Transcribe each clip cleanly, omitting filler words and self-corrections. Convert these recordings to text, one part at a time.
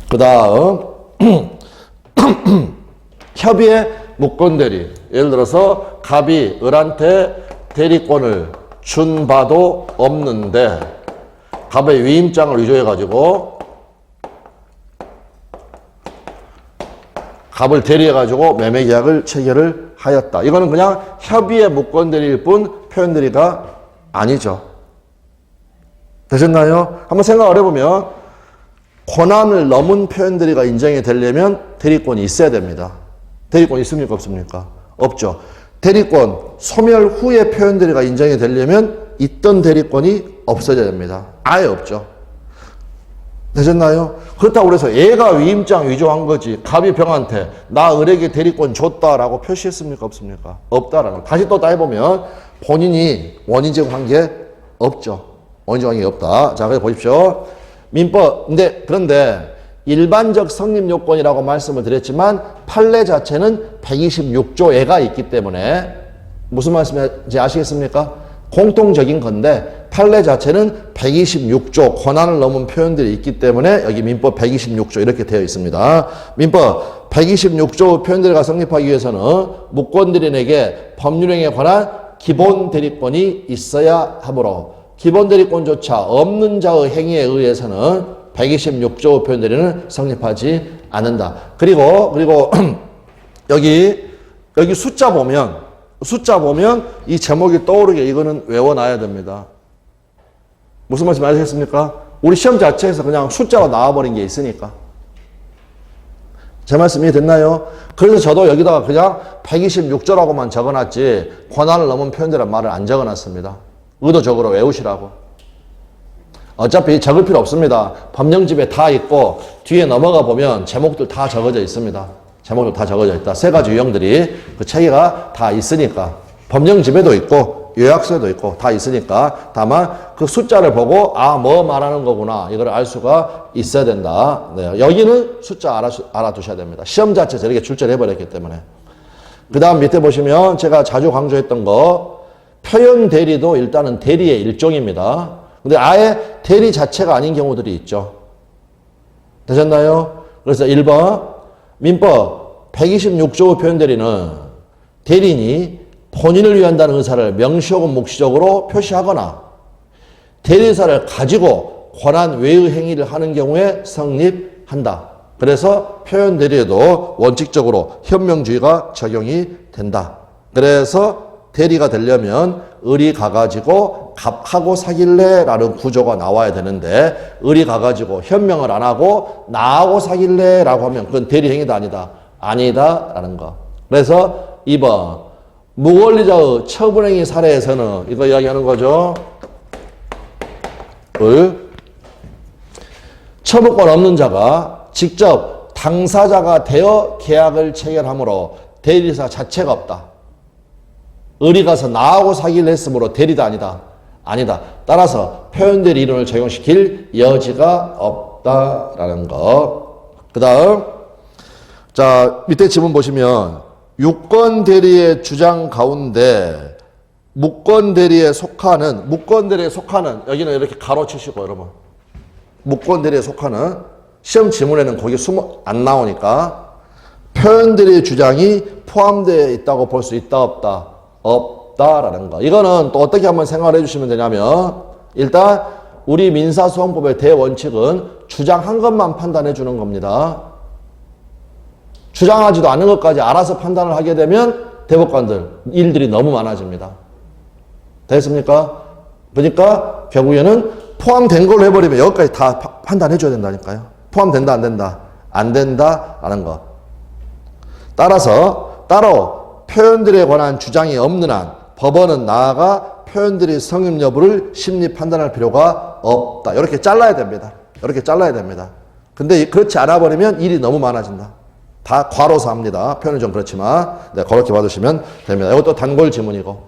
그 다음 협의의 무권대리. 예를 들어서 갑이 을한테 대리권을 준 바도 없는데 갑의 위임장을 위조해가지고 갑을 대리해가지고 매매계약을 체결을 하였다. 이거는 그냥 협의의 무권대리일 뿐 표현대리가 아니죠. 되셨나요? 한번 생각을 해보면 권한을 넘은 표현대리가 인정이 되려면 대리권이 있어야 됩니다. 대리권 있습니까? 없습니까? 없죠. 대리권 소멸 후에 표현대리가 인정이 되려면 있던 대리권이 없어져야 됩니다. 아예 없죠. 되셨나요? 그렇다고 그래서 얘가 위임장 위조한 거지 갑이 병한테 나 을에게 대리권 줬다라고 표시했습니까? 없습니까? 없다라는. 다시 또 따져보면 본인이 원인 제공한 게 없죠. 원인 제공한 게 없다. 자, 그래서 보십시오. 민법. 그런데 일반적 성립 요건이라고 말씀을 드렸지만 판례 자체는 126조에가 있기 때문에 무슨 말씀인지 아시겠습니까? 공통적인 건데 판례 자체는 126조 권한을 넘은 표현들이 있기 때문에 여기 민법 126조 이렇게 되어 있습니다. 민법 126조 표현들과 성립하기 위해서는 무권대리인에게 법률행위에 관한 기본 대리권이 있어야 하므로 기본 대리권조차 없는 자의 행위에 의해서는 126조 표현대리는 성립하지 않는다. 그리고 여기 숫자 보면 이 제목이 떠오르게 이거는 외워놔야 됩니다. 무슨 말씀 아시겠습니까? 우리 시험 자체에서 그냥 숫자가 나와버린 게 있으니까. 제 말씀 이해됐나요? 그래서 저도 여기다가 그냥 126조라고만 적어놨지 권한을 넘은 표현들이란 말을 안 적어놨습니다. 의도적으로 외우시라고. 어차피 적을 필요 없습니다. 법령집에 다 있고 뒤에 넘어가 보면 제목들 다 적어져 있습니다. 제목들 다 적어져 있다. 세 가지 유형들이 그 체계가 다 있으니까 법령집에도 있고 요약서에도 있고 다 있으니까 다만 그 숫자를 보고 뭐 말하는 거구나 이걸 알 수가 있어야 된다. 네, 여기는 숫자 알아두셔야 됩니다. 시험 자체에서 이렇게 출제를 해버렸기 때문에. 그 다음 밑에 보시면 제가 자주 강조했던 거 표현 대리도 일단은 대리의 일종입니다. 근데 아예 대리 자체가 아닌 경우들이 있죠. 되셨나요? 그래서 1번 민법 126조 표현 대리는 대리인이 본인을 위한다는 의사를 명시 혹은 묵시적으로 표시하거나 대리 의사를 가지고 권한 외의 행위를 하는 경우에 성립한다. 그래서 표현 대리에도 원칙적으로 현명주의가 적용이 된다. 그래서 대리가 되려면 을이 가가지고 갑하고 사귈래? 라는 구조가 나와야 되는데 을이 가가지고 현명을 안 하고 나하고 사귈래? 라고 하면 그건 대리행위다 아니다? 아니다 라는 거. 그래서 2번 무권리자의 처분행위 사례에서는 이거 이야기하는 거죠. 처분권 없는 자가 직접 당사자가 되어 계약을 체결하므로 대리사 자체가 없다. 을이 가서 나하고 사귀를 했으므로 대리다 아니다? 아니다. 따라서 표현대리 이론을 적용시킬 여지가 없다라는 거. 그 다음 자 밑에 지문 보시면 유권대리의 주장 가운데 무권대리에 속하는 여기는 이렇게 가로치시고 여러분 무권대리에 속하는 시험 지문에는 거기 안 나오니까 표현대리의 주장이 포함되어 있다고 볼 수 있다 없다? 없다라는 거. 이거는 또 어떻게 한번 생각을 해주시면 되냐면 일단 우리 민사소송법의 대원칙은 주장한 것만 판단해 주는 겁니다. 주장하지도 않은 것까지 알아서 판단을 하게 되면 대법관들 일들이 너무 많아집니다. 됐습니까? 그러니까 결국에는 포함된 걸로 해버리면 여기까지 다 판단해 줘야 된다니까요. 포함된다 안 된다? 안 된다라는 거. 따라서 따로 표현들에 관한 주장이 없는 한 법원은 나아가 표현들의 성립 여부를 심리 판단할 필요가 없다. 이렇게 잘라야 됩니다. 이렇게 잘라야 됩니다. 근데 그렇지 않아 버리면 일이 너무 많아진다. 다 괄호서 합니다. 표현은 좀 그렇지만 네, 그렇게 봐주시면 됩니다. 이것도 단골 지문이고.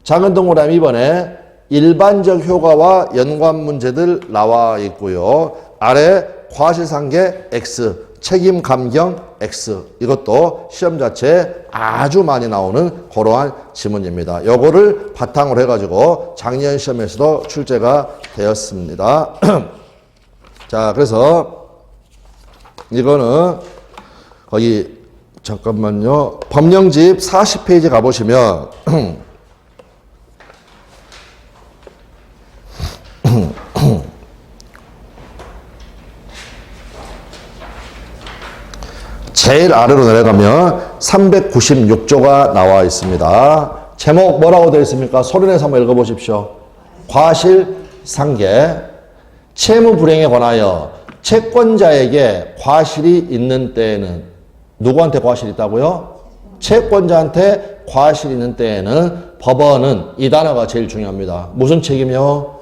작은 동그라미 2번에 일반적 효과와 연관 문제들 나와 있고요. 아래 과실상계 X, 책임 감경 X 이것도 시험 자체에 아주 많이 나오는 그러한 지문입니다. 요거를 바탕으로 해가지고 작년 시험에서도 출제가 되었습니다. 자, 그래서 이거는 거기 잠깐만요. 법령집 40페이지 가보시면 제일 아래로 내려가면 396조가 나와 있습니다. 제목 뭐라고 되어 있습니까? 소리내서 한번 읽어보십시오. 과실상계. 채무 불이행에 관하여 채권자에게 과실이 있는 때에는 누구한테 과실이 있다고요? 채권자한테 과실이 있는 때에는 법원은 이 단어가 제일 중요합니다. 무슨 책임이요?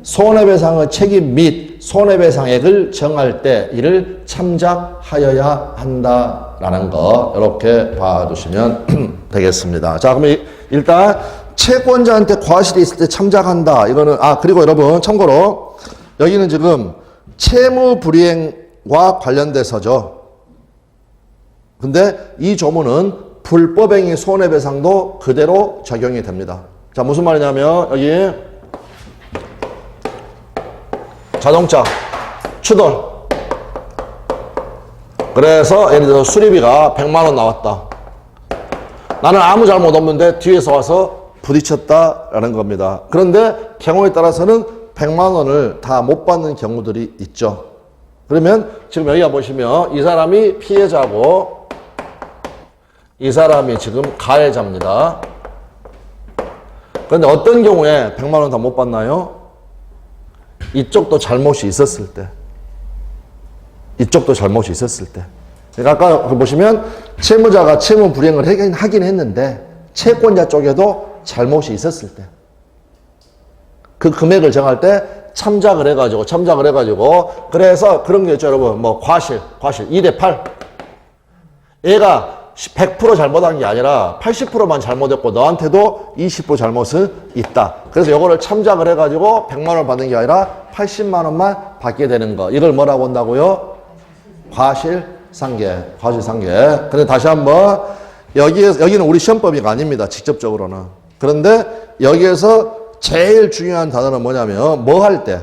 손해배상의 책임 및 손해배상액을 정할 때 이를 참작하여야 한다라는 거 이렇게 봐두시면 되겠습니다. 자, 그러면 일단 채권자한테 과실이 있을 때 참작한다. 이거는 그리고 여러분 참고로 여기는 지금 채무불이행과 관련돼서죠. 근데 이 조문은 불법행위 손해배상도 그대로 적용이 됩니다. 자, 무슨 말이냐면 여기 자동차 추돌. 그래서 예를 들어 수리비가 100만 원 나왔다. 나는 아무 잘못 없는데 뒤에서 와서 부딪혔다라는 겁니다. 그런데 경우에 따라서는 100만 원을 다 못 받는 경우들이 있죠. 그러면 지금 여기가 보시면 이 사람이 피해자고 이 사람이 지금 가해자입니다. 그런데 어떤 경우에 100만 원 다 못 받나요? 이쪽도 잘못이 있었을 때. 이쪽도 잘못이 있었을 때. 그러니까 아까 보시면 채무자가 채무 불이행을 하긴 했는데 채권자 쪽에도 잘못이 있었을 때. 그 금액을 정할 때 참작을 해가지고 그래서 그런 게 있죠, 여러분. 뭐 과실 2대8. 얘가 100% 잘못한 게 아니라 80%만 잘못했고 너한테도 20% 잘못은 있다. 그래서 요거를 참작을 해가지고 100만 원 받는 게 아니라 80만 원만 받게 되는 거. 이걸 뭐라고 한다고요? 과실상계. 근데 다시 한번 여기는 우리 시험법이 아닙니다. 직접적으로는. 그런데 여기에서 제일 중요한 단어는 뭐냐면 뭐 할 때?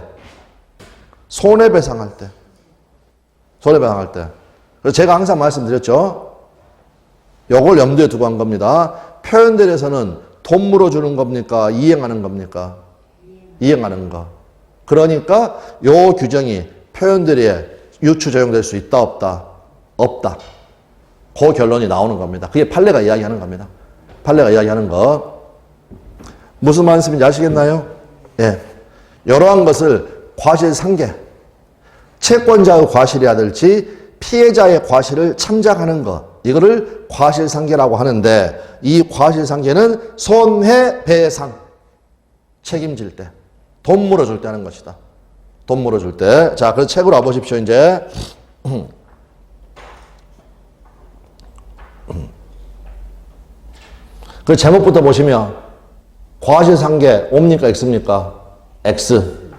손해배상할 때. 그래서 제가 항상 말씀드렸죠. 요걸 염두에 두고 한 겁니다. 표현들에서는 돈 물어주는 겁니까? 이행하는 겁니까? 이행하는 거. 그러니까 요 규정이 표현들에 유추 적용될 수 있다 없다? 없다. 그 결론이 나오는 겁니다. 그게 판례가 이야기하는 겁니다. 판례가 이야기하는 거. 무슨 말씀인지 아시겠나요? 예. 이러한 것을 과실상계. 채권자의 과실이야 될지 피해자의 과실을 참작하는 것. 이거를 과실상계라고 하는데 이 과실상계는 손해배상 책임질 때 돈 물어줄 때 하는 것이다. 돈 물어줄 때. 자, 그래서 책으로 와보십시오. 이제 그 제목부터 보시면 과실상계 옵니까 X입니까? X.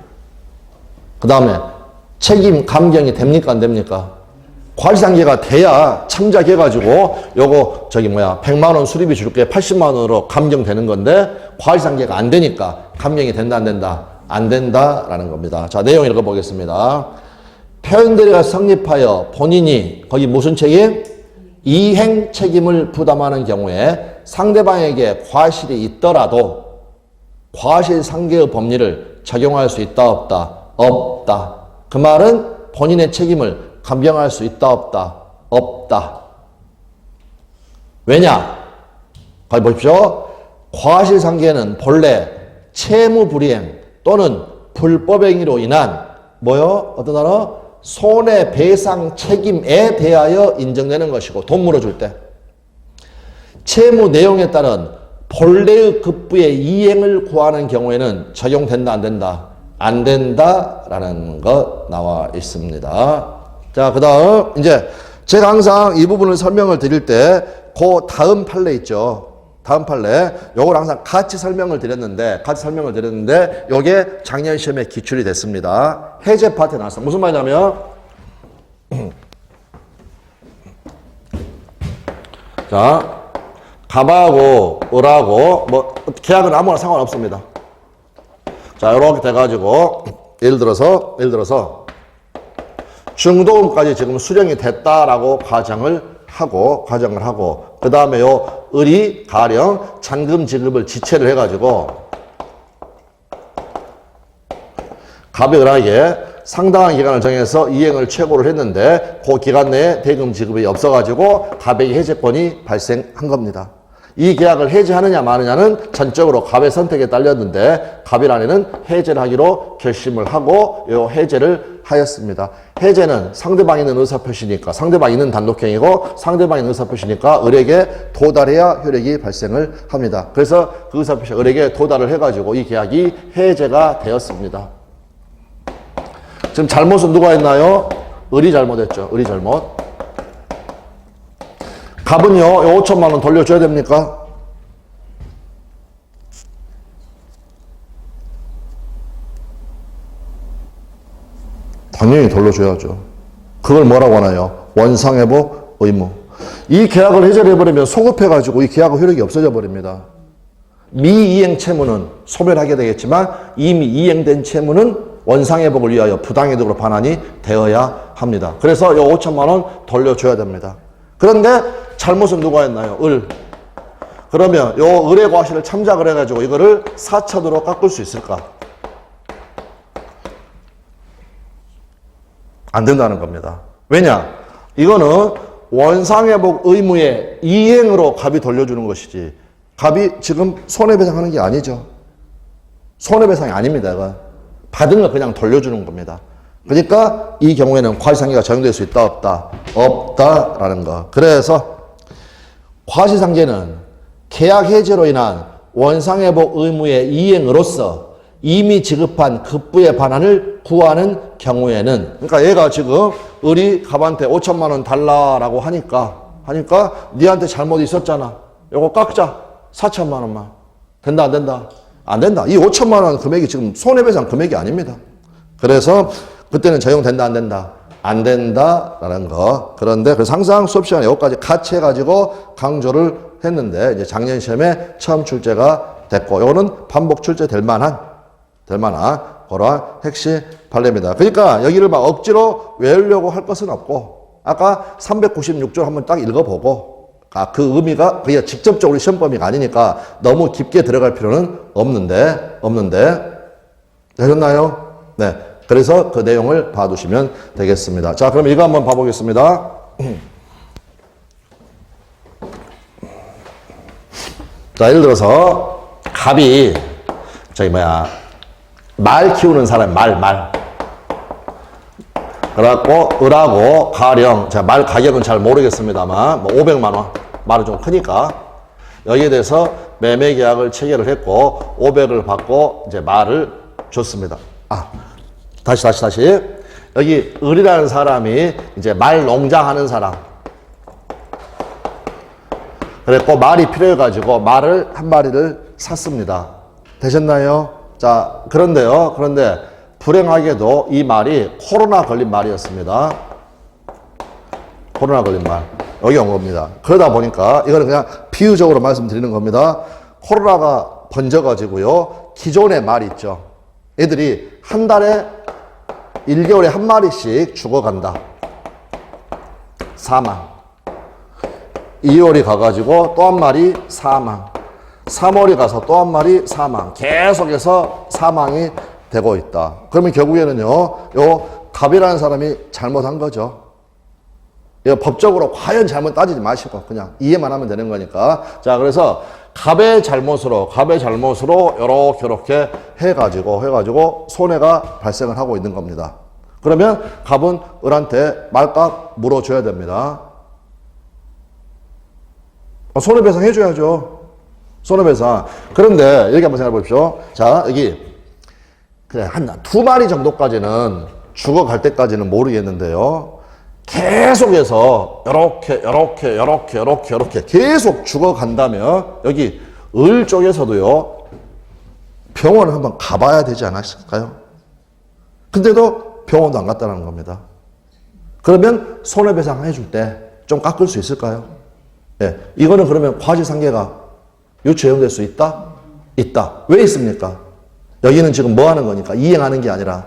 그 다음에 책임 감경이 됩니까? 안 됩니까? 과실상계가 돼야 참작해가지고 요거 100만 원 수리비 줄게 80만 원으로 감경되는 건데 과실상계가 안 되니까 감경이 된다 안 된다? 안 된다라는 겁니다. 자, 내용 읽어보겠습니다. 표현대리가 성립하여 본인이 거기 무슨 책임? 이행 책임을 부담하는 경우에 상대방에게 과실이 있더라도 과실상계의 법리를 적용할 수 있다 없다? 없다. 그 말은 본인의 책임을 감경할 수 있다 없다? 없다. 왜냐? 거기 보십시오. 과실상계는 본래 채무불이행 또는 불법행위로 인한 뭐요? 어떤 단어? 손해배상 책임에 대하여 인정되는 것이고 돈 물어줄 때 채무 내용에 따른 본래의 급부의 이행을 구하는 경우에는 적용된다 안 된다? 안 된다라는 것 나와 있습니다. 자, 그 다음 이제 제가 항상 이 부분을 설명을 드릴 때 그 다음 판례 있죠. 다음 판례 요걸 항상 같이 설명을 드렸는데 요게 작년 시험에 기출이 됐습니다. 해제 파트에 나왔어. 무슨 말이냐면 자, 갑하고 을하고 뭐 계약은 아무나 상관없습니다. 자, 이렇게 돼가지고 예를 들어서 중도금까지 지금 수령이 됐다라고 가정을 하고 그 다음에 요 을이 가령 잔금 지급을 지체를 해가지고 갑이 을에게 상당한 기간을 정해서 이행을 최고를 했는데 그 기간 내에 대금 지급이 없어가지고 갑에게 해제권이 발생한 겁니다. 이 계약을 해제하느냐 마느냐는 전적으로 갑의 선택에 딸렸는데 갑이란에는 해제를 하기로 결심을 하고 요 해제를 하였습니다. 해제는 상대방이 있는 의사표시니까 상대방이 있는 단독행위고 상대방이 있는 의사표시니까 을에게 도달해야 효력이 발생을 합니다. 그래서 그 의사표시가 을에게 도달을 해가지고 이 계약이 해제가 되었습니다. 지금 잘못은 누가 했나요? 을이 잘못했죠. 을이 잘못. 갑은요, 요 5천만 원 돌려줘야 됩니까? 당연히 돌려줘야죠. 그걸 뭐라고 하나요? 원상회복 의무. 이 계약을 해제를 해버리면 소급해가지고 이 계약의 효력이 없어져 버립니다. 미이행 채무는 소멸하게 되겠지만 이미 이행된 채무는 원상회복을 위하여 부당이득으로 반환이 되어야 합니다. 그래서 요 5천만 원 돌려줘야 됩니다. 그런데 잘못은 누가 했나요? 을. 그러면 요 을의 과실을 참작을 해가지고 이거를 사천으로 깎을 수 있을까? 안 된다는 겁니다. 왜냐? 이거는 원상회복 의무의 이행으로 갑이 돌려주는 것이지 갑이 지금 손해배상하는 게 아니죠. 손해배상이 아닙니다. 이건. 받은 걸 그냥 돌려주는 겁니다. 그러니까 이 경우에는 과시상계가 적용될 수 있다 없다? 없다라는 거. 그래서 과시상계는 계약 해제로 인한 원상회복 의무의 이행으로서 이미 지급한 급부의 반환을 구하는 경우에는 그러니까 얘가 지금 을이 갑한테 5천만 원 달라라고 하니까 니한테 잘못 있었잖아. 요거 깎자. 4천만 원만. 된다 안 된다? 안 된다. 이 5천만 원 금액이 지금 손해배상 금액이 아닙니다. 그래서 그때는 적용된다 안 된다? 안 된다라는 거. 그런데 그래서 항상 수업 시간에 여기까지 같이 해가지고 강조를 했는데 이제 작년 시험에 처음 출제가 됐고 요거는 반복 출제될 만한 그러한 핵심 판례입니다. 그러니까 여기를 막 억지로 외우려고 할 것은 없고 아까 396조 한번 딱 읽어보고 그 의미가 그게 직접적으로 시험 범위가 아니니까 너무 깊게 들어갈 필요는 없는데 되셨나요? 네. 그래서 그 내용을 봐두시면 되겠습니다. 자, 그럼 이거 한번 봐보겠습니다. 자, 예를 들어서 갑이 말 키우는 사람 말 그래갖고 을하고 가령 제가 말 가격은 잘 모르겠습니다만 뭐 500만 원 말은 좀 크니까 여기에 대해서 매매 계약을 체결을 했고 500을 받고 이제 말을 줬습니다. 다시 여기 을이라는 사람이 이제 말 농장하는 사람 그랬고 말이 필요해가지고 말을 한 마리를 샀습니다. 되셨나요? 자, 그런데 불행하게도 이 말이 코로나 걸린 말이었습니다. 코로나 걸린 말. 여기 온 겁니다. 그러다 보니까 이거는 그냥 비유적으로 말씀드리는 겁니다. 코로나가 번져가지고요. 기존의 말 있죠. 애들이 한 달에 1개월에 한 마리씩 죽어간다. 사망. 2월이 가가지고 또 한 마리 사망. 3월이 가서 또 한 마리 사망. 계속해서 사망이 되고 있다. 그러면 결국에는요, 요 갑이라는 사람이 잘못한 거죠. 이거 법적으로 과연 잘못 따지지 마시고 그냥 이해만 하면 되는 거니까. 자, 그래서 갑의 잘못으로 요렇게 해가지고 손해가 발생을 하고 있는 겁니다. 그러면 갑은 을한테 말값 물어줘야 됩니다. 손해배상 해줘야죠. 손해배상. 그런데 여기 한번 생각해 보십시오. 자, 여기 그래 한 두 마리 정도까지는 죽어갈 때까지는 모르겠는데요. 계속해서 요렇게 계속 죽어간다면 여기 을 쪽에서도요. 병원을 한번 가봐야 되지 않았을까요? 근데도 병원도 안 갔다는 겁니다. 그러면 손해배상 해줄 때 좀 깎을 수 있을까요? 네. 이거는 그러면 과시상계가 유추해용될 수 있다? 있다. 왜 있습니까? 여기는 지금 뭐 하는 거니까? 이행하는 게 아니라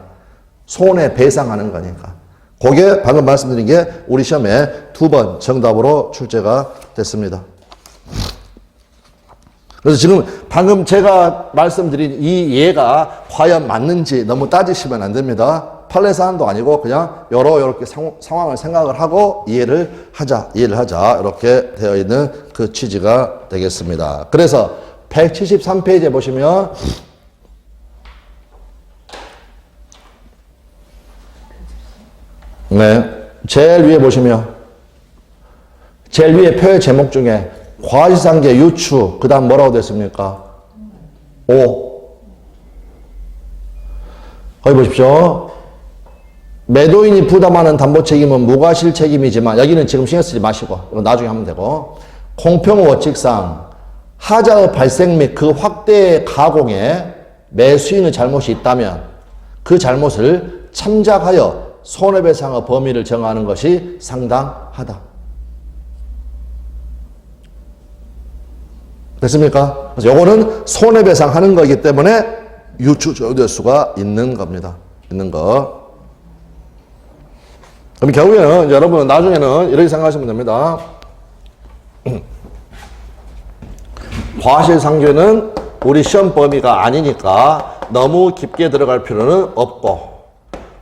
손해배상하는 거니까. 그게 방금 말씀드린 게 우리 시험에 2번 정답으로 출제가 됐습니다. 그래서 지금 방금 제가 말씀드린 이 예가 과연 맞는지 너무 따지시면 안 됩니다. 판례 사안도 아니고 그냥 이렇게 상황을 생각을 하고 이해를 하자 이렇게 되어 있는 그 취지가 되겠습니다. 그래서 173페이지에 보시면 네, 제일 위에 보시면 제일 위에 표의 제목 중에 과시상계 유추 그 다음 뭐라고 됐습니까? 5. 거기 보십시오. 매도인이 부담하는 담보 책임은 무과실 책임이지만 여기는 지금 신경 쓰지 마시고 이건 나중에 하면 되고 공평 원칙상 하자의 발생 및 그 확대 가공에 매수인의 잘못이 있다면 그 잘못을 참작하여 손해배상의 범위를 정하는 것이 상당하다. 됐습니까? 그래서 요거는 손해배상 하는 거기 때문에 유추 적용될 수가 있는 겁니다. 있는 거. 그럼 결국에는 여러분은 나중에는 이렇게 생각하시면 됩니다. 과실상계는 우리 시험 범위가 아니니까 너무 깊게 들어갈 필요는 없고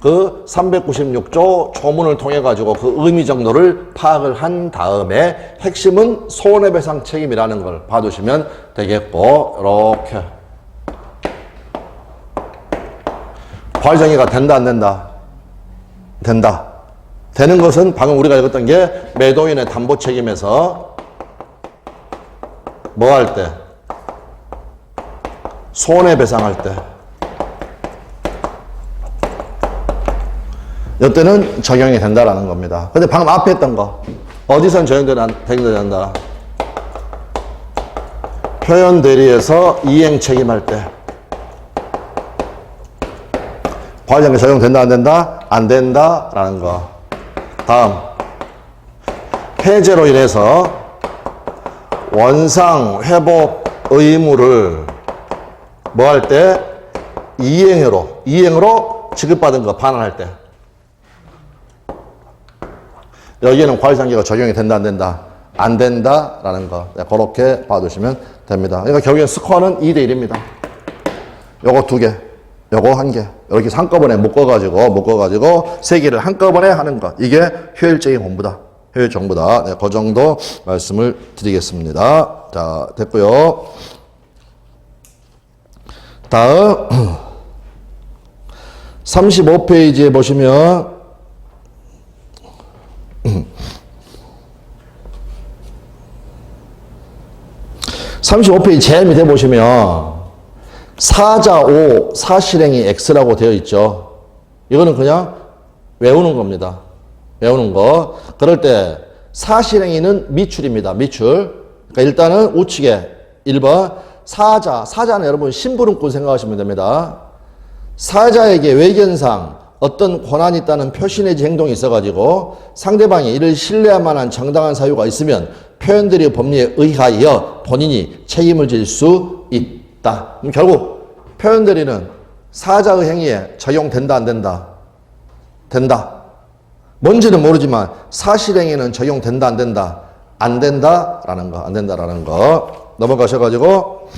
그 396조 조문을 통해 가지고 그 의미 정도를 파악을 한 다음에 핵심은 손해배상 책임이라는 걸 봐두시면 되겠고 이렇게 과실상계가 된다 안 된다? 된다. 되는 것은 방금 우리가 읽었던 게 매도인의 담보 책임에서 뭐 할 때? 손해배상할 때. 이때는 적용이 된다라는 겁니다. 근데 방금 앞에 했던 거 어디선 적용된다? 표현 대리에서 이행 책임할 때 과실상계 적용된다 안 된다? 안 된다라는 거. 다음 해제로 인해서 원상 회복 의무를 뭐 할 때? 이행으로 지급받은 거 반환할 때 여기에는 과실상계가 적용이 된다 안 된다? 안 된다라는 거 그렇게 봐두시면 됩니다. 그러니까 결국엔 스코어는 2대 1입니다. 요거 2개, 요거 1개 이렇게 한꺼번에 묶어가지고 3개를 한꺼번에 하는 것 이게 효율적인 공부다. 효율 정보다. 네, 그 정도 말씀을 드리겠습니다. 자, 됐고요. 다음 35페이지에 보시면 35페이지 제일 밑에 보시면 사자 5, 사실행위 X라고 되어 있죠. 이거는 그냥 외우는 겁니다. 외우는 거. 그럴 때 사실행위는 미출입니다. 미출. 그러니까 일단은 우측에 1번 사자는 여러분 심부름꾼 생각하시면 됩니다. 사자에게 외견상 어떤 권한이 있다는 표시 내지 행동이 있어가지고 상대방이 이를 신뢰할 만한 정당한 사유가 있으면 표현들의 법리에 의하여 본인이 책임을 질 수 있다. 그럼 결국 표현들이는 사자의 행위에 적용된다 안 된다? 된다. 뭔지는 모르지만 사실행위는 적용된다 안 된다? 안 된다라는 거. 안 된다라는 거. 넘어가셔가지고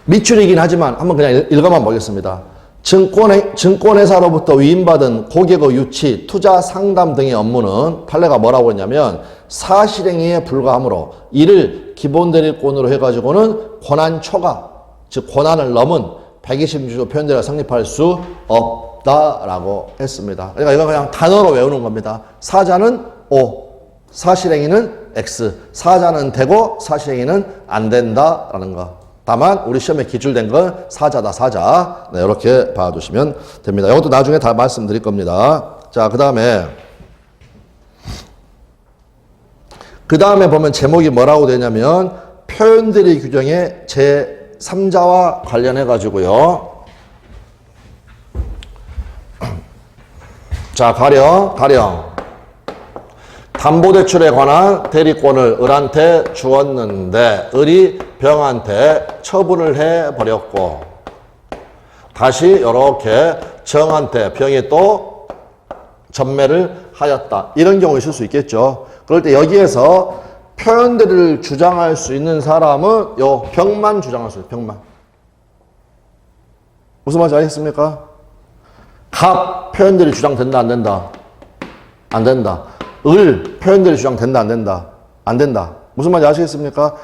미출이긴 하지만 한번 그냥 읽어만 보겠습니다. 증권회사로부터 위임받은 고객의 유치, 투자 상담 등의 업무는 판례가 뭐라고 했냐면 사실행위에 불과하므로 이를 기본대리권으로 해가지고는 권한 초과, 즉 권한을 넘은 126조 표현대리가 성립할 수 없다라고 했습니다. 그러니까 이건 그냥 단어로 외우는 겁니다. 사자는 O, 사실행위는 X, 사자는 되고 사실행위는 안 된다라는 거. 다만 우리 시험에 기출된 건 사자다 사자. 네, 이렇게 봐주시면 됩니다. 이것도 나중에 다 말씀드릴 겁니다. 자, 그 다음에 보면 제목이 뭐라고 되냐면 표현대리 규정의 제3자와 관련해 가지고요. 자, 가령 담보대출에 관한 대리권을 을한테 주었는데 을이 병한테 처분을 해버렸고 다시 이렇게 정한테 병이 또 전매를 하였다. 이런 경우 있을 수 있겠죠. 그럴 때 여기에서 표현들을 주장할 수 있는 사람은 요 병만 주장할 수 있어요. 병만. 무슨 말인지 알겠습니까? 갑 표현들이 주장된다 안 된다? 안 된다. 을 표현들이 주장된다 안 된다? 안 된다. 무슨 말인지 아시겠습니까?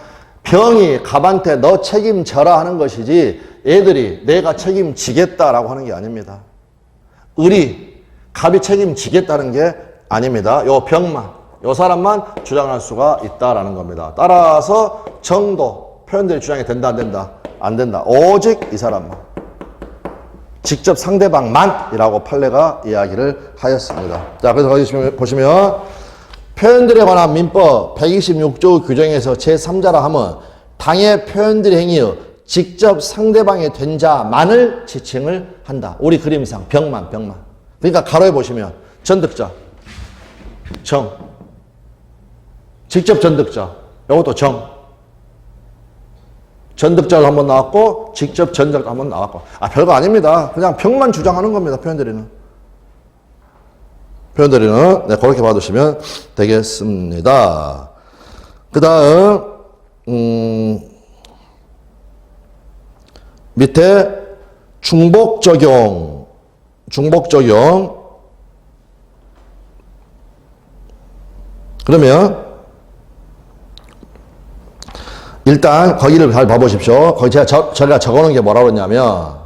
병이 갑한테 너 책임져라 하는 것이지 애들이 내가 책임지겠다라고 하는 게 아닙니다. 을이 갑이 책임지겠다는 게 아닙니다. 요 병만, 요 사람만 주장할 수가 있다라는 겁니다. 따라서 정도 표현들이 주장이 된다 안 된다? 안 된다. 오직 이 사람만. 직접 상대방만이라고 판례가 이야기를 하였습니다. 자, 그래서 거기 보시면 표현들에 관한 민법 126조 규정에서 제3자라 하면 당의 표현들의 행위의 직접 상대방이 된 자만을 지칭을 한다. 우리 그림상 병만. 그러니까 가로에 보시면 전득자, 정, 직접 전득자, 이것도 정. 전득자도 한번 나왔고 직접 전득자도 한번 나왔고 별거 아닙니다. 그냥 병만 주장하는 겁니다. 표현들이는 네, 그렇게 봐두시면 되겠습니다. 그 다음 밑에 중복 적용 그러면 일단 거기를 잘 봐보십시오. 거기 제가 적어놓은 게 뭐라고 했냐면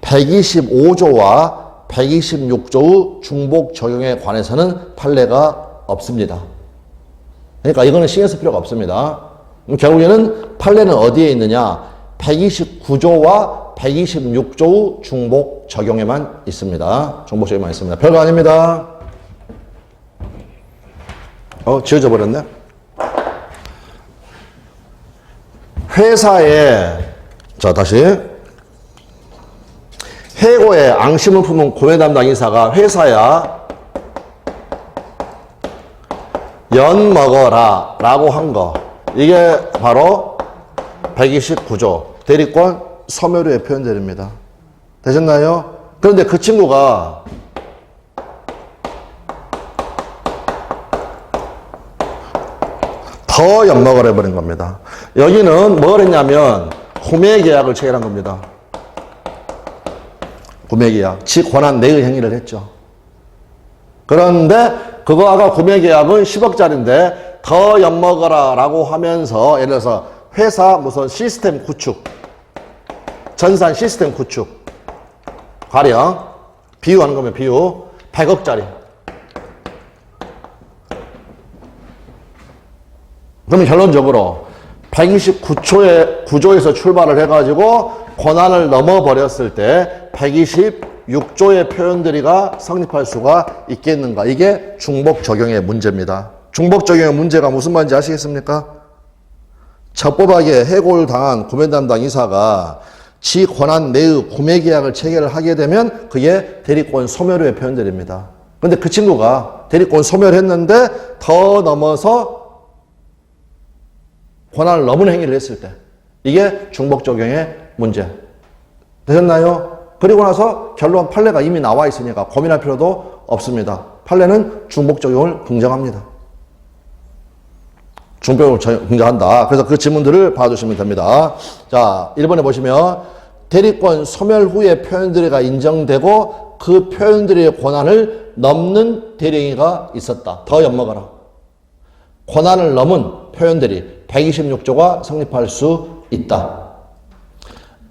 125조와 126조의 중복 적용에 관해서는 판례가 없습니다. 그러니까 이거는 신경 쓸 필요가 없습니다. 결국에는 판례는 어디에 있느냐? 129조와 126조의 중복 적용에만 있습니다. 중복 적용에만 있습니다. 별거 아닙니다. 지워져 버렸네. 회사에, 자, 다시. 해고에 앙심을 품은 고뇌 담당 인사가 회사야 연 먹어라 라고 한 거. 이게 바로 129조 대리권 소멸유예 표현들입니다. 되셨나요? 그런데 그 친구가 더 엿먹으라 해버린 겁니다. 여기는 뭘 했냐면 구매계약을 체결한 겁니다. 구매계약, 지 권한 내의 행위를 했죠. 그런데 그거가 구매계약은 10억짜리인데 더 엿먹어라 라고 하면서 예를 들어서 회사 무슨 시스템 구축, 전산 시스템 구축, 가령 비유하는 거면 비유 100억짜리. 그러면 결론적으로 129조에서 출발을 해가지고 권한을 넘어버렸을 때 126조의 표현들이가 성립할 수가 있겠는가? 이게 중복 적용의 문제입니다. 중복 적용의 문제가 무슨 말인지 아시겠습니까? 적법하게 해고를 당한 구매 담당 이사가 지 권한 내의 구매 계약을 체결을 하게 되면 그게 대리권 소멸의 표현들입니다. 그런데 그 친구가 대리권 소멸했는데 더 넘어서 권한을 넘은 행위를 했을 때 이게 중복 적용의 문제. 되셨나요? 그리고 나서 결론 판례가 이미 나와 있으니까 고민할 필요도 없습니다. 판례는 중복 적용을 긍정합니다. 중복 적용을 긍정한다. 그래서 그 지문들을 봐주시면 됩니다. 자, 1번에 보시면 대리권 소멸 후에 표현들이가 인정되고 그 표현들의 권한을 넘는 대리행위가 있었다. 더 엿먹어라. 권한을 넘은 표현들이 126조가 성립할 수 있다.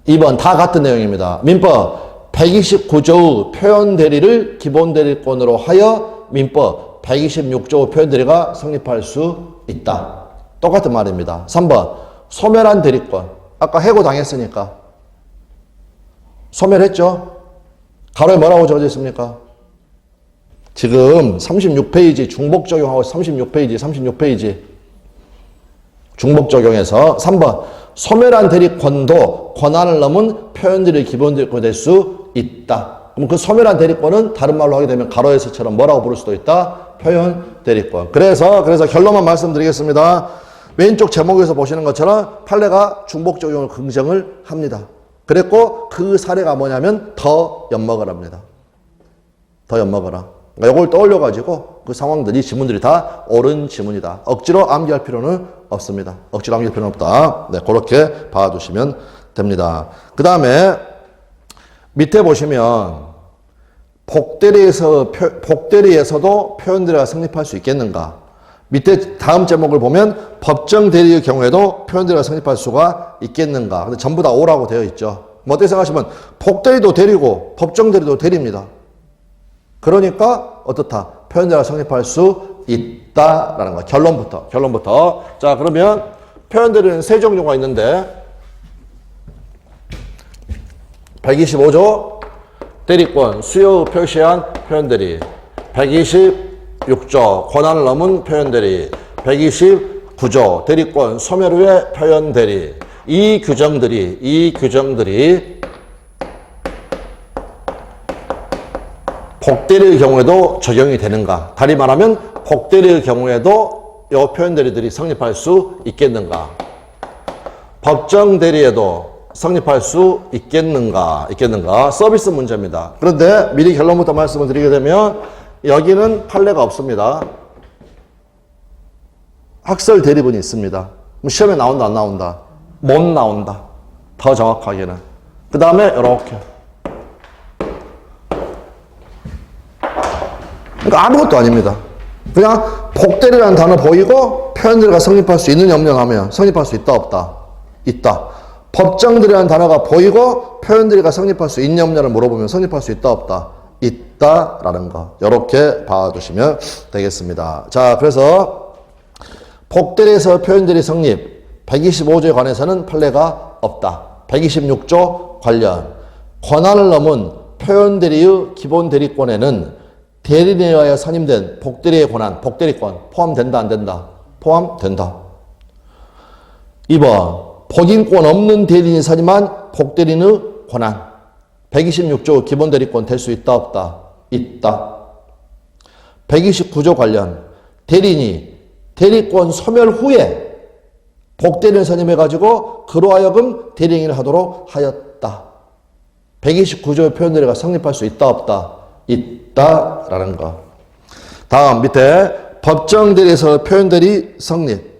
2번 다 같은 내용입니다. 민법 129조의 표현 대리를 기본 대리권으로 하여 민법 126조 표현 대리가 성립할 수 있다. 똑같은 말입니다. 3번 소멸한 대리권. 아까 해고 당했으니까 소멸했죠. 가로에 뭐라고 적어져 있습니까? 지금 36페이지 중복 적용하고 36페이지 중복 적용해서 3번 소멸한 대리권도 권한을 넘은 표현들이 기본 대리권이 될 수 있다. 그럼 그 소멸한 대리권은 다른 말로 하게 되면 가로에서처럼 뭐라고 부를 수도 있다? 표현 대리권. 그래서 결론만 말씀드리겠습니다. 왼쪽 제목에서 보시는 것처럼 판례가 중복 적용을 긍정을 합니다. 그랬고 그 사례가 뭐냐면 더 엿먹으랍니다. 더 엿먹어라. 그러니까 이걸 떠올려가지고 그 상황들이 지문들이 다 옳은 지문이다. 억지로 암기할 필요는 없습니다. 억지로 암기할 필요는 없다. 네, 그렇게 봐두시면 됩니다. 그 다음에 밑에 보시면 복대리에서도 표현대리가 성립할 수 있겠는가? 밑에 다음 제목을 보면 법정 대리의 경우에도 표현대리가 성립할 수가 있겠는가? 근데 전부 다 오라고 되어 있죠. 뭐 어떻게 생각하시면 복대리도 대리고 법정 대리도 대리입니다. 그러니까 어떻다? 표현대리가 성립할 수 있다라는 거. 결론부터. 자, 그러면 표현대리는 세 종류가 있는데 125조 대리권 수요 표시한 표현대리, 126조 권한을 넘은 표현대리, 129조 대리권 소멸 후의 표현대리. 이 규정들이 복대리의 경우에도 적용이 되는가? 다리 말하면 복대리의 경우에도 이 표현대리들이 성립할 수 있겠는가? 법정 대리에도 성립할 수 있겠는가? 서비스 문제입니다. 그런데 미리 결론부터 말씀을 드리게 되면 여기는 판례가 없습니다. 학설 대리분이 있습니다. 시험에 나온다 안 나온다? 못 나온다. 더 정확하게는. 그 다음에 이렇게. 그러니까 아무것도 아닙니다. 그냥 복대리라는 단어 보이고 표현대리가 성립할 수 있느냐 없느냐 하면 성립할 수 있다 없다? 있다. 법정대리라는 단어가 보이고 표현대리가 성립할 수 있냐 없냐를 물어보면 성립할 수 있다 없다? 있다라는 거. 이렇게 봐두시면 되겠습니다. 자, 그래서 복대리에서 표현대리 성립 125조에 관해서는 판례가 없다. 126조 관련 권한을 넘은 표현대리의 기본대리권에는 대리인에 의하여 선임된 복대리의 권한, 복대리권 포함된다 안 된다? 포함된다. 2번 법인권 없는 대리인이 선임한 복대리인의 권한 126조 기본대리권 될 수 있다 없다? 있다. 129조 관련 대리인이 대리권 소멸 후에 복대리인을 선임해가지고 그로 하여금 대리인을 하도록 하였다. 129조의 표현대리가 성립할 수 있다 없다? 있다라는 거. 다음 밑에 법정대리에서 표현대리 성립.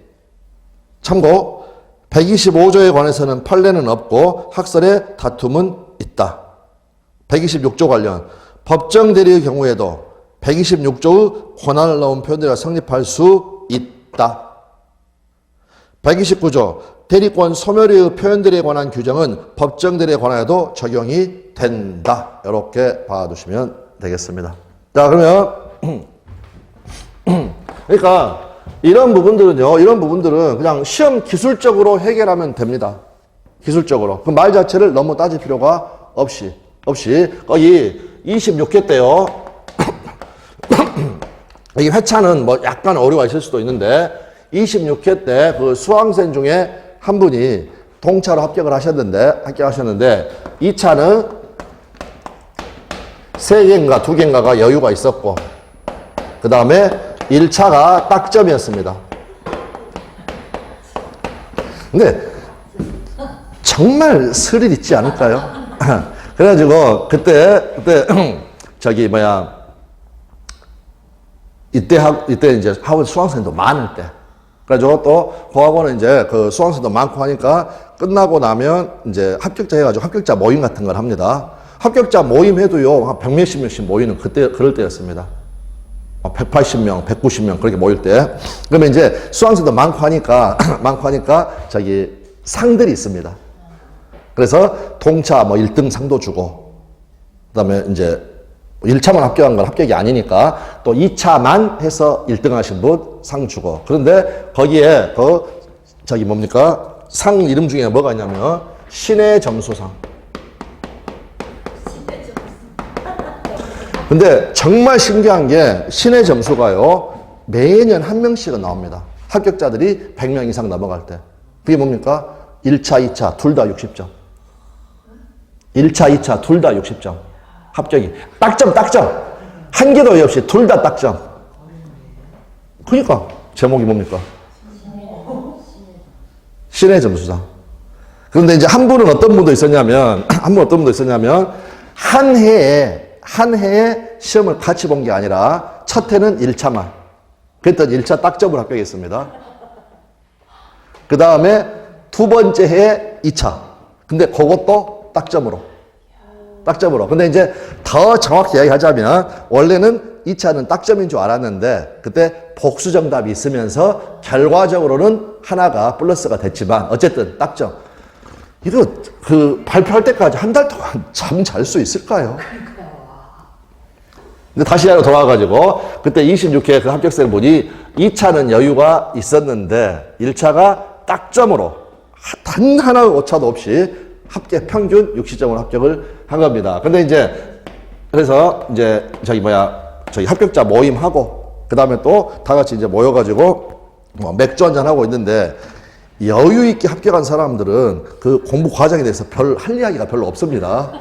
참고 125조에 관해서는 판례는 없고 학설의 다툼은 있다. 126조 관련 법정대리의 경우에도 126조의 권한을 넣은 표현대리가 성립할 수 있다. 129조 대리권 소멸의 표현대리에 관한 규정은 법정대리에 관하여도 적용이 된다. 이렇게 봐두시면 되겠습니다. 자, 그러면 그러니까 이런 부분들은 그냥 시험 기술적으로 해결하면 됩니다. 기술적으로. 그 말 자체를 너무 따질 필요가 없이 거기 26회 때요. 이 회차는 뭐 약간 오류가 있을 수도 있는데 26회 때 그 수강생 중에 한 분이 동차로 합격을 하셨는데 2차는 3개인가 2개인가가 여유가 있었고 그 다음에 1차가 딱점이었습니다. 근데 정말 스릴 있지 않을까요? 그래가지고 그때 이때 이제 학원 수강생도 많을 때 그래가지고 또 그 학원은 이제 그 수강생도 많고 하니까 끝나고 나면 이제 합격자 해가지고 합격자 모임 같은 걸 합니다. 합격자 모임 해도요 한 100몇십 명씩 모이는 그럴 때였습니다. 180명, 190명 그렇게 모일 때. 그러면 이제 수강생도 많고 하니까 상들이 있습니다. 그래서 동차 1등 상도 주고 그다음에 이제 1차만 합격한 건 합격이 아니니까 또 2차만 해서 1등 하신 분 상 주고. 그런데 거기에 상 이름 중에 뭐가 있냐면 신의 점수상. 근데 정말 신기한 게 신의 점수가요 매년 한 명씩은 나옵니다. 합격자들이 100명 이상 넘어갈 때. 그게 뭡니까? 1차, 2차 둘 다 60점. 1차, 2차 둘 다 60점. 합격이. 딱점. 한 개도 없이 둘 다 딱점. 그러니까 제목이 뭡니까? 신의 점수상. 그런데 이제 한 분은 어떤 분도 있었냐면, 한 해에 시험을 같이 본 게 아니라, 첫 해는 1차만. 그랬더니 1차 딱점으로 합격했습니다. 그 다음에 두 번째 해에 2차. 근데 그것도 딱점으로. 근데 이제 더 정확히 이야기하자면, 원래는 2차는 딱점인 줄 알았는데, 그때 복수 정답이 있으면서, 결과적으로는 하나가 플러스가 됐지만, 어쨌든 딱점. 이거 발표할 때까지 한 달 동안 잠 잘 수 있을까요? 근데 다시 돌아와가지고 그때 26회 그 합격생을 보니 2차는 여유가 있었는데 1차가 딱점으로 단 하나의 오차도 없이 평균 60점으로 합격을 한 겁니다. 근데 이제 그래서 이제 저희 합격자 모임하고 그 다음에 또 다 같이 이제 모여가지고 맥주 한잔 하고 있는데 여유 있게 합격한 사람들은 그 공부 과정에 대해서 할 이야기가 별로 없습니다.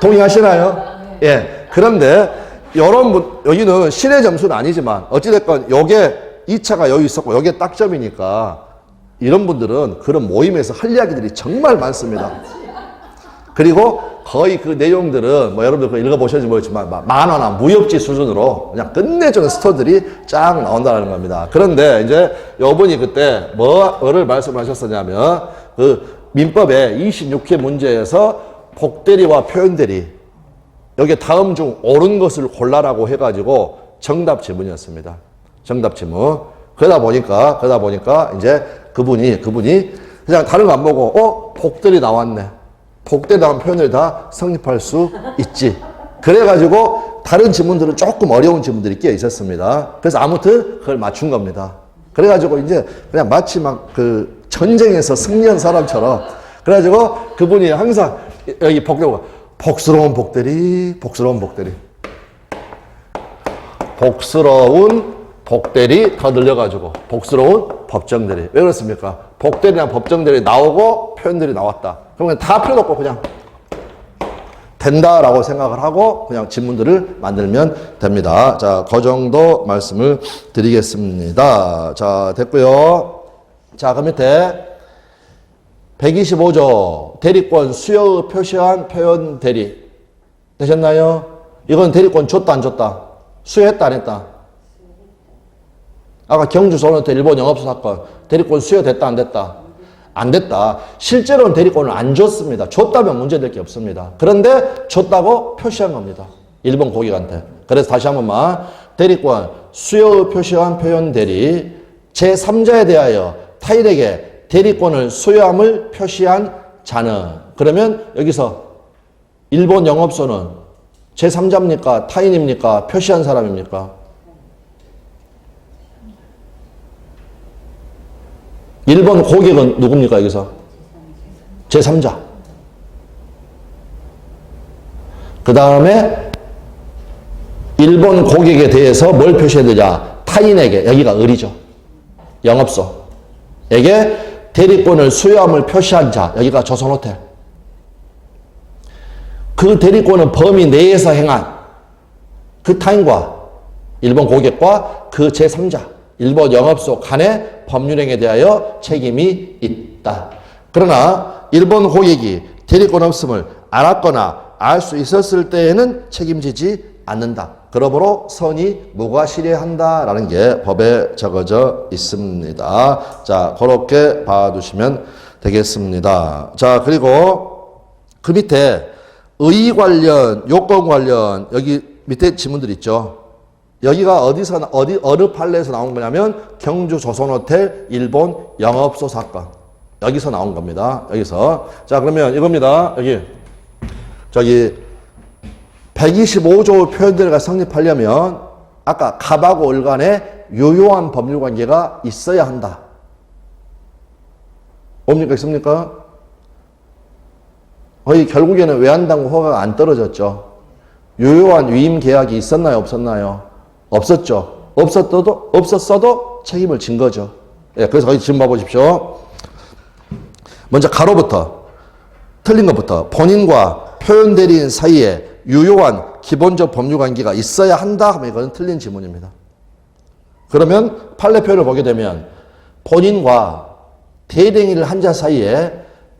동의하시나요? 예. 그런데 여기는 신의 점수는 아니지만 어찌됐건 요게 2차가 여유 있었고 요게 딱점이니까 이런 분들은 그런 모임에서 할 이야기들이 정말 많습니다. 그리고 거의 그 내용들은 여러분들 그거 읽어보셨는지 모르겠지만 만화나 무협지 수준으로 그냥 끝내주는 스토리들이 쫙 나온다는 겁니다. 그런데 이제 요분이 그때 뭐를 말씀하셨었냐면 그 민법의 26회 문제에서 복대리와 표현대리 여기에 다음 중 옳은 것을 골라라고 해가지고 정답 지문이었습니다. 정답 지문. 그러다 보니까 이제 그분이 그냥 다른 거 안 보고 복대리 나왔네. 복대리 나온 표현들이 다 성립할 수 있지. 그래가지고 다른 지문들은 조금 어려운 지문들이 끼어 있었습니다. 그래서 아무튼 그걸 맞춘 겁니다. 그래가지고 이제 그냥 마치 막 그 전쟁에서 승리한 사람처럼 그래가지고 그분이 항상 여기 복스러운 복대리 더 늘려가지고 복스러운 법정대리. 왜 그렇습니까? 복대리랑 법정대리 나오고 표현들이 나왔다. 그러면 다 필요 없고 그냥 된다라고 생각을 하고 그냥 지문들을 만들면 됩니다. 자, 그 정도 말씀을 드리겠습니다. 자, 됐고요. 자, 그 밑에 125조 대리권 수여의 표시한 표현 대리 되셨나요? 이건 대리권 줬다 안 줬다? 수여했다 안 했다? 아까 경주 소노텔 일본 영업소 사건 대리권 수여됐다 안 됐다? 안 됐다. 실제로는 대리권을 안 줬습니다. 줬다면 문제될 게 없습니다. 그런데 줬다고 표시한 겁니다. 일본 고객한테. 그래서 다시 한 번만 대리권 수여의 표시한 표현 대리 제3자에 대하여 타인에게 대리권을 수여함을 표시한 자는 그러면 여기서 일본 영업소는 제3자입니까? 타인입니까? 표시한 사람입니까? 일본 고객은 누굽니까, 여기서? 제3자. 그 다음에 일본 고객에 대해서 뭘 표시해야 되냐? 타인에게, 여기가 을이죠. 영업소에게 대리권을 수여함을 표시한 자, 여기가 조선호텔. 그 대리권은 범위 내에서 행한 그 타인과 일본 고객과 그 제3자, 일본 영업소 간의 법률행위에 대하여 책임이 있다. 그러나 일본 고객이 대리권 없음을 알았거나 알 수 있었을 때에는 책임지지 않는다. 그러므로 선이 무과실효한다라는 게 법에 적어져 있습니다. 자, 그렇게 봐두시면 되겠습니다. 자, 그리고 그 밑에 의 관련, 요건 관련 여기 밑에 지문들 있죠. 여기가 어느 판례에서 나온 거냐면 경주 조선호텔 일본 영업소 사건. 여기서 나온 겁니다. 여기서. 자, 그러면 이겁니다. 저기 125조 표현들과 성립하려면 아까 갑하고 을 간에 유효한 법률 관계가 있어야 한다. 뭡니까? 있습니까? 거의 결국에는 외환당국 허가가 안 떨어졌죠. 유효한 위임 계약이 있었나요? 없었나요? 없었죠. 없었어도 책임을 진 거죠. 예, 그래서 거기 지금 봐보십시오. 먼저 가로부터, 틀린 것부터 본인과 표현 대리인 사이에 유효한 기본적 법률 관계가 있어야 한다 하면 이거는 틀린 지문입니다. 그러면 판례 표현을 보게 되면 본인과 대리행위를 한 자 사이에